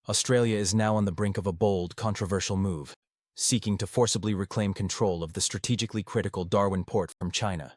Australia is now on the brink of a bold, controversial move, seeking to forcibly reclaim control of the strategically critical Darwin Port from China,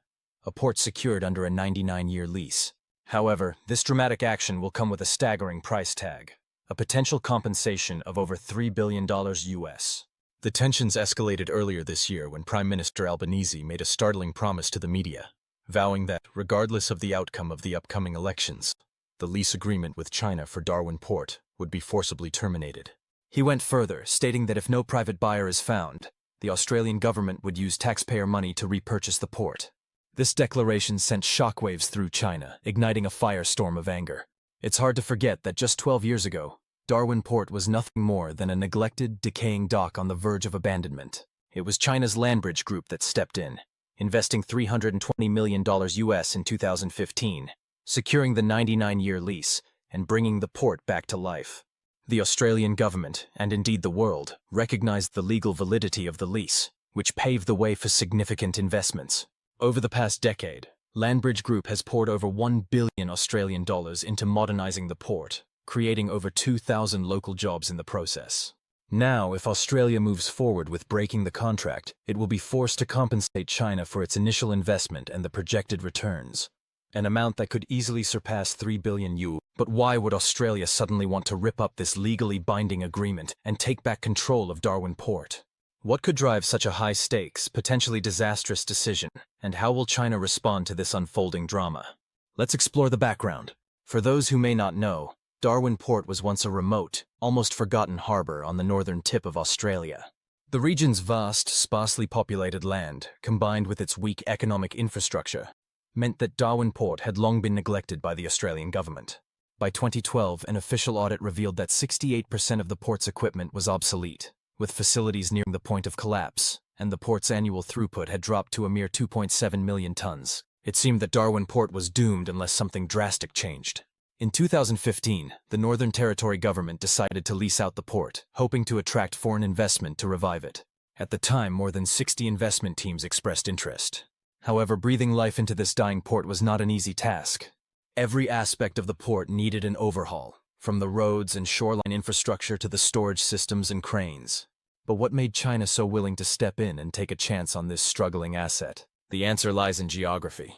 a port secured under a 99-year lease. However, this dramatic action will come with a staggering price tag, a potential compensation of over $3 billion US. The tensions escalated earlier this year when Prime Minister Albanese made a startling promise to the media, vowing that, regardless of the outcome of the upcoming elections, the lease agreement with China for Darwin Port would be forcibly terminated. He went further, stating that if no private buyer is found, the Australian government would use taxpayer money to repurchase the port. This declaration sent shockwaves through China, igniting a firestorm of anger. It's hard to forget that just 12 years ago, Darwin Port was nothing more than a neglected, decaying dock on the verge of abandonment. It was China's Landbridge group that stepped in, investing $320 million US in 2015, securing the 99-year lease and bringing the port back to life. The Australian government, and indeed the world, recognized the legal validity of the lease, which paved the way for significant investments. Over the past decade, Landbridge Group has poured over $1 billion Australian dollars into modernizing the port, creating over 2,000 local jobs in the process. Now, if Australia moves forward with breaking the contract, it will be forced to compensate China for its initial investment and the projected returns, an amount that could easily surpass $3 billion US. But why would Australia suddenly want to rip up this legally binding agreement and take back control of Darwin Port? What could drive such a high-stakes, potentially disastrous decision, and how will China respond to this unfolding drama? Let's explore the background. For those who may not know, Darwin Port was once a remote, almost forgotten harbor on the northern tip of Australia. The region's vast, sparsely populated land, combined with its weak economic infrastructure, meant that Darwin Port had long been neglected by the Australian government. By 2012, an official audit revealed that 68% of the port's equipment was obsolete, with facilities nearing the point of collapse, and the port's annual throughput had dropped to a mere 2.7 million tons. It seemed that Darwin Port was doomed unless something drastic changed. In 2015, the Northern Territory government decided to lease out the port, hoping to attract foreign investment to revive it. At the time, more than 60 investment teams expressed interest. However, breathing life into this dying port was not an easy task. Every aspect of the port needed an overhaul, from the roads and shoreline infrastructure to the storage systems and cranes. But what made China so willing to step in and take a chance on this struggling asset? The answer lies in geography.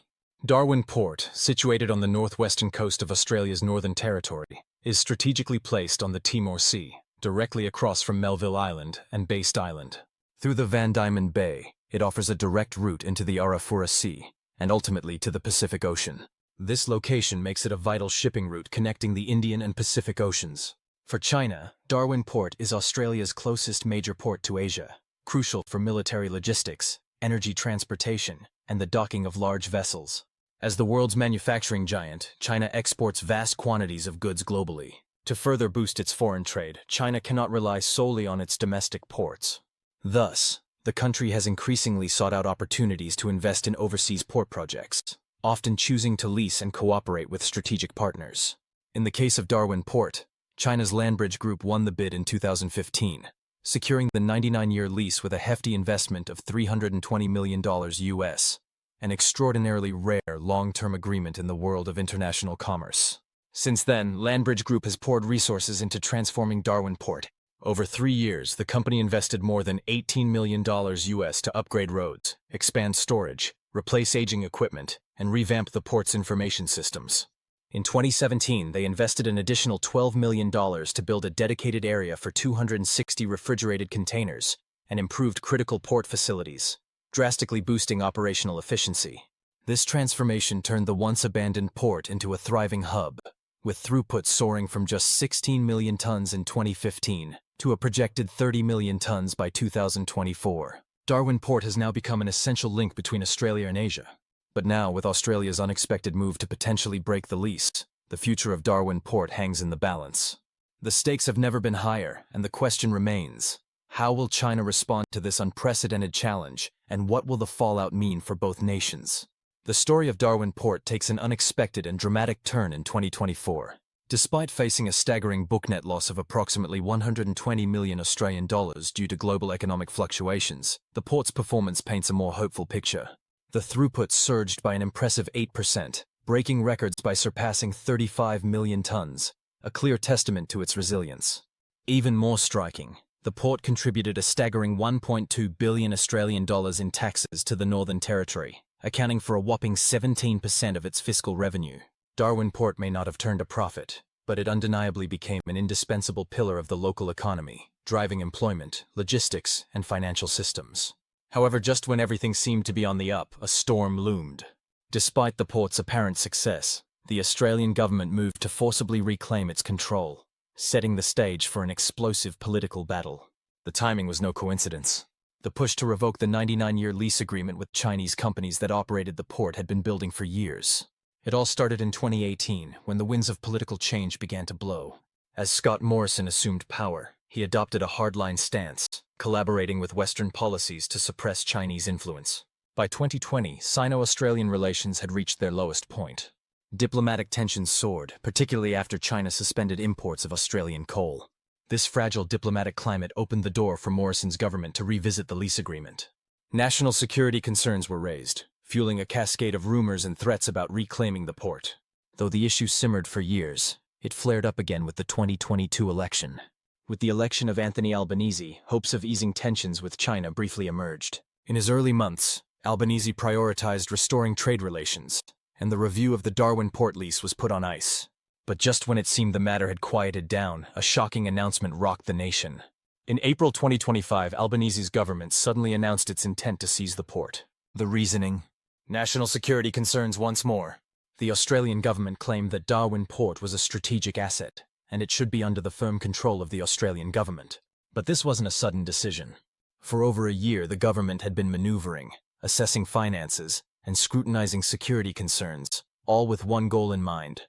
Darwin Port, situated on the northwestern coast of Australia's Northern Territory, is strategically placed on the Timor Sea, directly across from Melville Island and Based Island. Through the Van Diemen Bay, it offers a direct route into the Arafura Sea, and ultimately to the Pacific Ocean. This location makes it a vital shipping route connecting the Indian and Pacific Oceans. For China, Darwin Port is Australia's closest major port to Asia, crucial for military logistics, energy transportation, and the docking of large vessels. As the world's manufacturing giant, China exports vast quantities of goods globally. To further boost its foreign trade, China cannot rely solely on its domestic ports. Thus, the country has increasingly sought out opportunities to invest in overseas port projects, often choosing to lease and cooperate with strategic partners. In the case of Darwin Port, China's Landbridge Group won the bid in 2015, securing the 99-year lease with a hefty investment of $320 million US, an extraordinarily rare long-term agreement in the world of international commerce. Since then, Landbridge Group has poured resources into transforming Darwin Port. Over 3 years, the company invested more than $18 million US to upgrade roads, expand storage, replace aging equipment, and revamp the port's information systems. In 2017, they invested an additional $12 million to build a dedicated area for 260 refrigerated containers and improved critical port facilities, drastically boosting operational efficiency. This transformation turned the once-abandoned port into a thriving hub, with throughput soaring from just 16 million tons in 2015 to a projected 30 million tons by 2024. Darwin Port has now become an essential link between Australia and Asia. But now, with Australia's unexpected move to potentially break the lease, the future of Darwin Port hangs in the balance. The stakes have never been higher, and the question remains: how will China respond to this unprecedented challenge, and what will the fallout mean for both nations? The story of Darwin Port takes an unexpected and dramatic turn in 2024. Despite facing a staggering book net loss of approximately 120 million Australian dollars due to global economic fluctuations, the port's performance paints a more hopeful picture. The throughput surged by an impressive 8%, breaking records by surpassing 35 million tons, a clear testament to its resilience. Even more striking, the port contributed a staggering 1.2 billion Australian dollars in taxes to the Northern Territory, accounting for a whopping 17% of its fiscal revenue. Darwin Port may not have turned a profit, but it undeniably became an indispensable pillar of the local economy, driving employment, logistics, and financial systems. However, just when everything seemed to be on the up, a storm loomed. Despite the port's apparent success, the Australian government moved to forcibly reclaim its control, setting the stage for an explosive political battle. The timing was no coincidence. The push to revoke the 99-year lease agreement with Chinese companies that operated the port had been building for years. It all started in 2018, when the winds of political change began to blow. As Scott Morrison assumed power, he adopted a hardline stance, collaborating with Western policies to suppress Chinese influence. By 2020, Sino-Australian relations had reached their lowest point. Diplomatic tensions soared, particularly after China suspended imports of Australian coal. This fragile diplomatic climate opened the door for Morrison's government to revisit the lease agreement. National security concerns were raised, fueling a cascade of rumors and threats about reclaiming the port. Though the issue simmered for years, it flared up again with the 2022 election. With the election of Anthony Albanese, hopes of easing tensions with China briefly emerged. In his early months, Albanese prioritized restoring trade relations, and the review of the Darwin Port lease was put on ice. But just when it seemed the matter had quieted down, a shocking announcement rocked the nation. In April 2025, Albanese's government suddenly announced its intent to seize the port. The reasoning? National security concerns once more. The Australian government claimed that Darwin Port was a strategic asset, and it should be under the firm control of the Australian government. But this wasn't a sudden decision. For over a year, the government had been maneuvering, assessing finances, and scrutinizing security concerns, all with one goal in mind: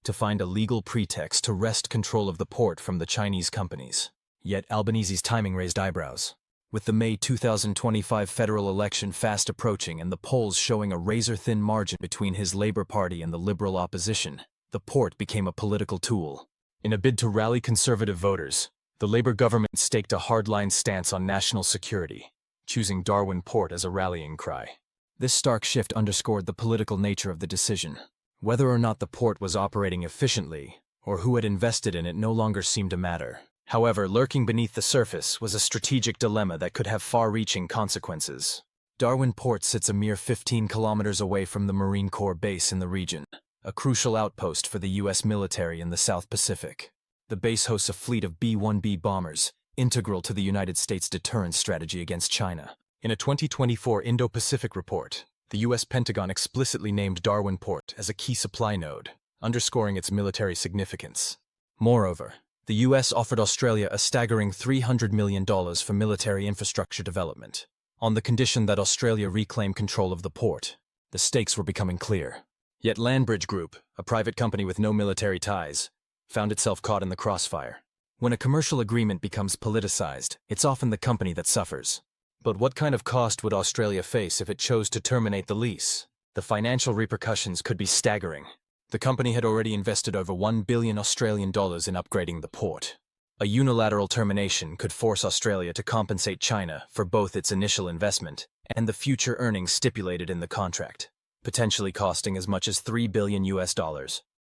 to find a legal pretext to wrest control of the port from the Chinese companies. Yet Albanese's timing raised eyebrows. With the May 2025 federal election fast approaching and the polls showing a razor-thin margin between his Labour Party and the Liberal opposition, the port became a political tool. In a bid to rally Conservative voters, the Labour government staked a hardline stance on national security, choosing Darwin Port as a rallying cry. This stark shift underscored the political nature of the decision. Whether or not the port was operating efficiently, or who had invested in it, no longer seemed to matter. However, lurking beneath the surface was a strategic dilemma that could have far-reaching consequences. Darwin Port sits a mere 15 kilometers away from the Marine Corps base in the region, a crucial outpost for the U.S. military in the South Pacific. The base hosts a fleet of B-1B bombers, integral to the United States' deterrence strategy against China. In a 2024 Indo-Pacific report, the U.S. Pentagon explicitly named Darwin Port as a key supply node, underscoring its military significance. Moreover, the U.S. offered Australia a staggering $300 million for military infrastructure development, on the condition that Australia reclaim control of the port. The stakes were becoming clear. Yet Landbridge Group, a private company with no military ties, found itself caught in the crossfire. When a commercial agreement becomes politicized, it's often the company that suffers. But what kind of cost would Australia face if it chose to terminate the lease? The financial repercussions could be staggering. The company had already invested over $1 billion Australian dollars in upgrading the port. A unilateral termination could force Australia to compensate China for both its initial investment and the future earnings stipulated in the contract, potentially costing as much as $3 billion US.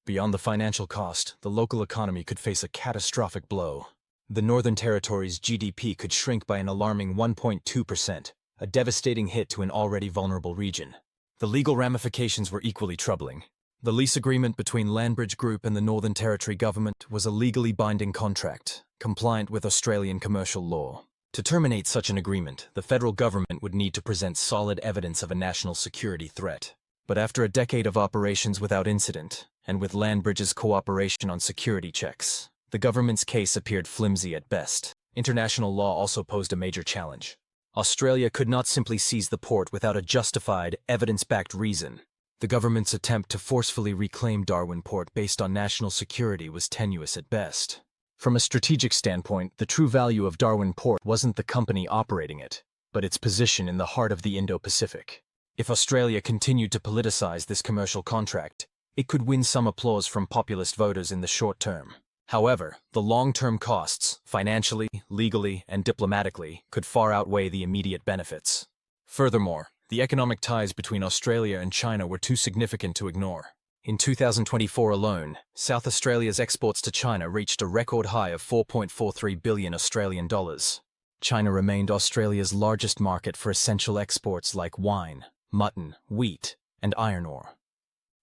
Beyond the financial cost, the local economy could face a catastrophic blow. The Northern Territory's GDP could shrink by an alarming 1.2%, a devastating hit to an already vulnerable region. The legal ramifications were equally troubling. The lease agreement between Landbridge Group and the Northern Territory government was a legally binding contract, compliant with Australian commercial law. To terminate such an agreement, the federal government would need to present solid evidence of a national security threat. But after a decade of operations without incident, and with Landbridge's cooperation on security checks, the government's case appeared flimsy at best. International law also posed a major challenge. Australia could not simply seize the port without a justified, evidence-backed reason. The government's attempt to forcefully reclaim Darwin Port based on national security was tenuous at best. From a strategic standpoint, the true value of Darwin Port wasn't the company operating it, but its position in the heart of the Indo-Pacific. If Australia continued to politicize this commercial contract, it could win some applause from populist voters in the short term. However, the long-term costs, financially, legally, and diplomatically, could far outweigh the immediate benefits. Furthermore, the economic ties between Australia and China were too significant to ignore. In 2024 alone, South Australia's exports to China reached a record high of 4.43 billion Australian dollars. China remained Australia's largest market for essential exports like wine, mutton, wheat, and iron ore.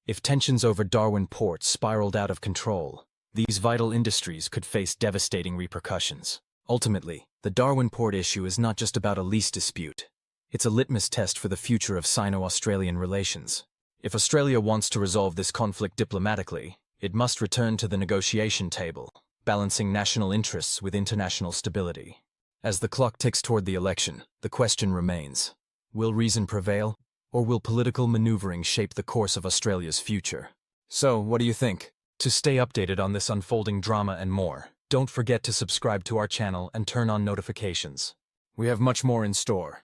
If tensions over Darwin Port spiraled out of control, these vital industries could face devastating repercussions. Ultimately, the Darwin Port issue is not just about a lease dispute. It's a litmus test for the future of Sino-Australian relations. If Australia wants to resolve this conflict diplomatically, it must return to the negotiation table, balancing national interests with international stability. As the clock ticks toward the election, the question remains: will reason prevail, or will political maneuvering shape the course of Australia's future? So, what do you think? To stay updated on this unfolding drama and more, don't forget to subscribe to our channel and turn on notifications. We have much more in store.